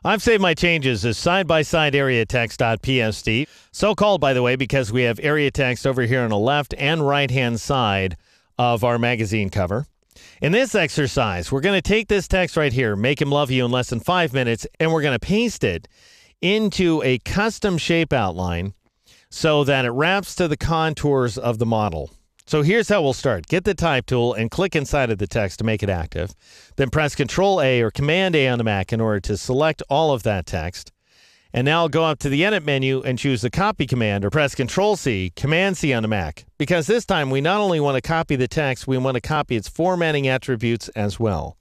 I've saved my changes as side-by-side area text.pst. So called, by the way, because we have area text over here on the left and right-hand side of our magazine cover. In this exercise, we're going to take this text right here, Make Him Love You in Less Than 5 Minutes, and we're going to paste it into a custom shape outline so that it wraps to the contours of the model. So here's how we'll start. Get the type tool and click inside of the text to make it active. Then press Control-A or Command-A on the Mac in order to select all of that text. And now go up to the Edit menu and choose the Copy command or press Control-C, Command-C on the Mac. Because this time we not only want to copy the text, we want to copy its formatting attributes as well.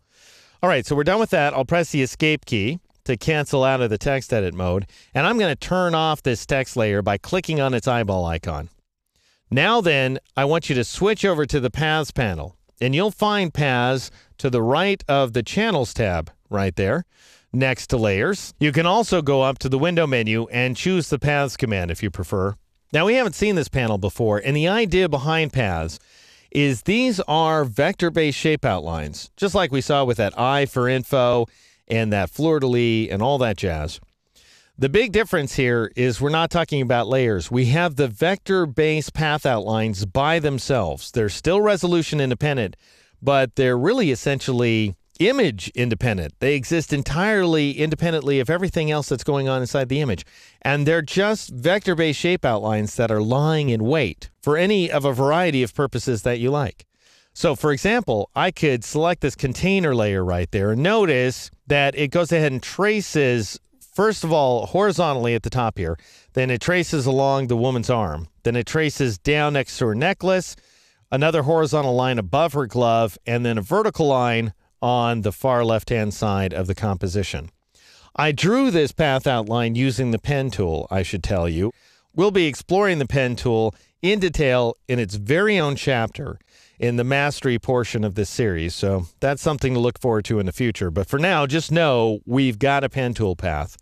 All right, so we're done with that. I'll press the Escape key to cancel out of the text edit mode. And I'm going to turn off this text layer by clicking on its eyeball icon. Now then, I want you to switch over to the Paths panel, and you'll find Paths to the right of the Channels tab right there, next to Layers. You can also go up to the Window menu and choose the Paths command if you prefer. Now, we haven't seen this panel before, and the idea behind Paths is these are vector-based shape outlines, just like we saw with that I for info and that fleur-de-lis and all that jazz. The big difference here is we're not talking about layers. We have the vector-based path outlines by themselves. They're still resolution independent, but they're really essentially image independent. They exist entirely independently of everything else that's going on inside the image. And they're just vector-based shape outlines that are lying in wait for any of a variety of purposes that you like. So, for example, I could select this container layer right there and notice that it goes ahead and traces, first of all, horizontally at the top here. Then it traces along the woman's arm. Then it traces down next to her necklace, another horizontal line above her glove, and then a vertical line on the far left-hand side of the composition. I drew this path outline using the pen tool, I should tell you. We'll be exploring the pen tool in detail in its very own chapter in the mastery portion of this series, so that's something to look forward to in the future. But for now, just know we've got a pen tool path.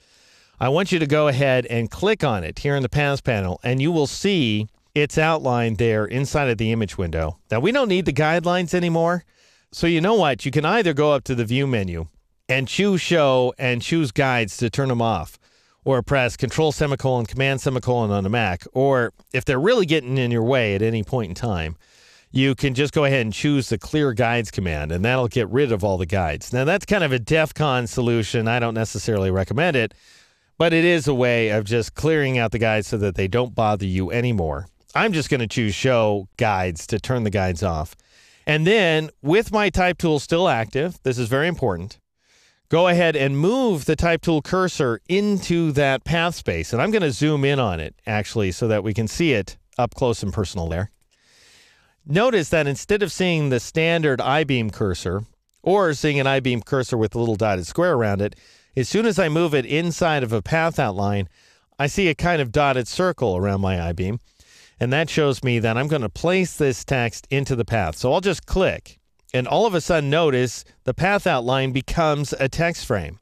I want you to go ahead and click on it here in the Paths panel, and you will see its outline there inside of the image window. Now, we don't need the guidelines anymore, so you know what? You can either go up to the View menu and choose Show and choose Guides to turn them off, or press Control semicolon, Command semicolon on the Mac, or if they're really getting in your way at any point in time, you can just go ahead and choose the Clear Guides command, and that'll get rid of all the guides. Now, that's kind of a DEF CON solution. I don't necessarily recommend it, but it is a way of just clearing out the guides so that they don't bother you anymore. I'm just going to choose Show Guides to turn the guides off. And then, with my type tool still active, this is very important, go ahead and move the type tool cursor into that path space. And I'm going to zoom in on it, actually, so that we can see it up close and personal there. Notice that instead of seeing the standard I-beam cursor, or seeing an I-beam cursor with a little dotted square around it, as soon as I move it inside of a path outline, I see a kind of dotted circle around my I-beam. And that shows me that I'm going to place this text into the path. So I'll just click, and all of a sudden notice the path outline becomes a text frame.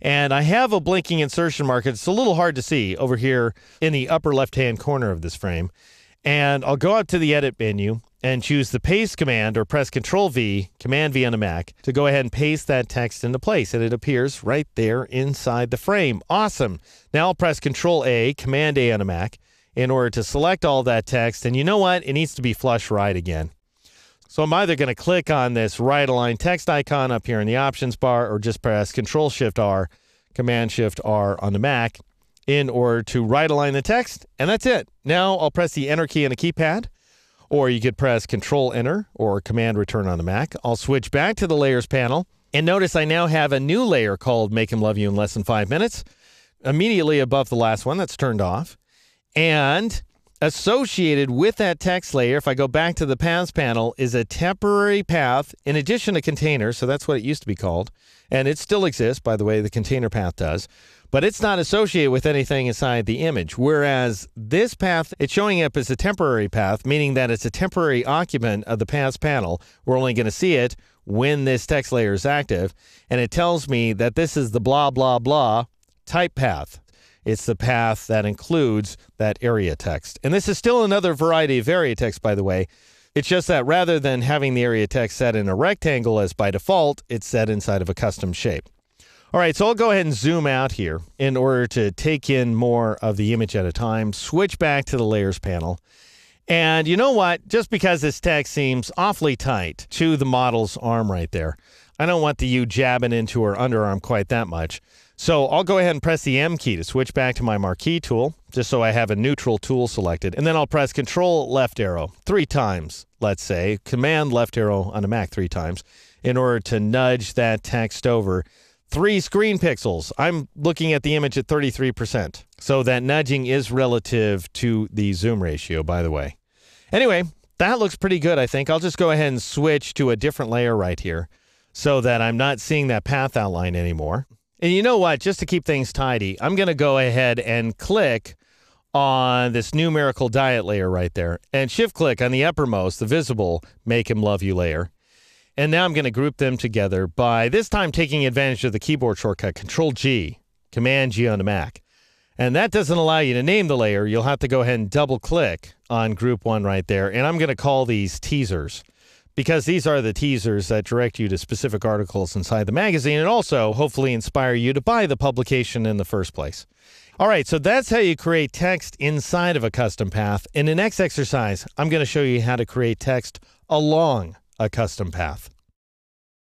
And I have a blinking insertion mark. It's a little hard to see over here in the upper left-hand corner of this frame. And I'll go out to the Edit menu and choose the Paste command or press Control-V, Command-V on the Mac to go ahead and paste that text into place. And it appears right there inside the frame. Awesome. Now I'll press Control-A, Command-A on the Mac in order to select all that text. And you know what? It needs to be flush right again. So I'm either going to click on this right-align text icon up here in the options bar or just press Control-Shift-R, Command-Shift-R on the Mac in order to right-align the text. And that's it. Now I'll press the Enter key on the keypad. Or you could press Control-Enter or Command-Return on the Mac. I'll switch back to the Layers panel. And notice I now have a new layer called Make Him Love You in Less Than 5 Minutes, immediately above the last one that's turned off. And associated with that text layer, if I go back to the Paths panel, is a temporary path in addition to container. So that's what it used to be called. And it still exists, by the way, the container path does. But it's not associated with anything inside the image. Whereas this path, it's showing up as a temporary path, meaning that it's a temporary occupant of the Paths panel. We're only going to see it when this text layer is active. And it tells me that this is the blah, blah, blah type path. It's the path that includes that area text. And this is still another variety of area text, by the way. It's just that rather than having the area text set in a rectangle as by default, it's set inside of a custom shape. All right, so I'll go ahead and zoom out here in order to take in more of the image at a time, switch back to the layers panel. And you know what? Just because this text seems awfully tight to the model's arm right there, I don't want the U jabbing into her underarm quite that much. So I'll go ahead and press the M key to switch back to my marquee tool, just so I have a neutral tool selected. And then I'll press Control left arrow 3 times, let's say, Command left arrow on a Mac 3 times, in order to nudge that text over 3 screen pixels. I'm looking at the image at 33%. So that nudging is relative to the zoom ratio, by the way. Anyway, that looks pretty good, I think. I'll just go ahead and switch to a different layer right here so that I'm not seeing that path outline anymore. And you know what? Just to keep things tidy, I'm going to go ahead and click on this numerical diet layer right there and shift click on the uppermost, the visible Make Him Love You layer. And now I'm going to group them together by this time taking advantage of the keyboard shortcut Control G, Command G on the Mac. And that doesn't allow you to name the layer. You'll have to go ahead and double click on group 1 right there. And I'm going to call these teasers, because these are the teasers that direct you to specific articles inside the magazine and also hopefully inspire you to buy the publication in the first place. All right, so that's how you create text inside of a custom path. In the next exercise, I'm going to show you how to create text along a custom path.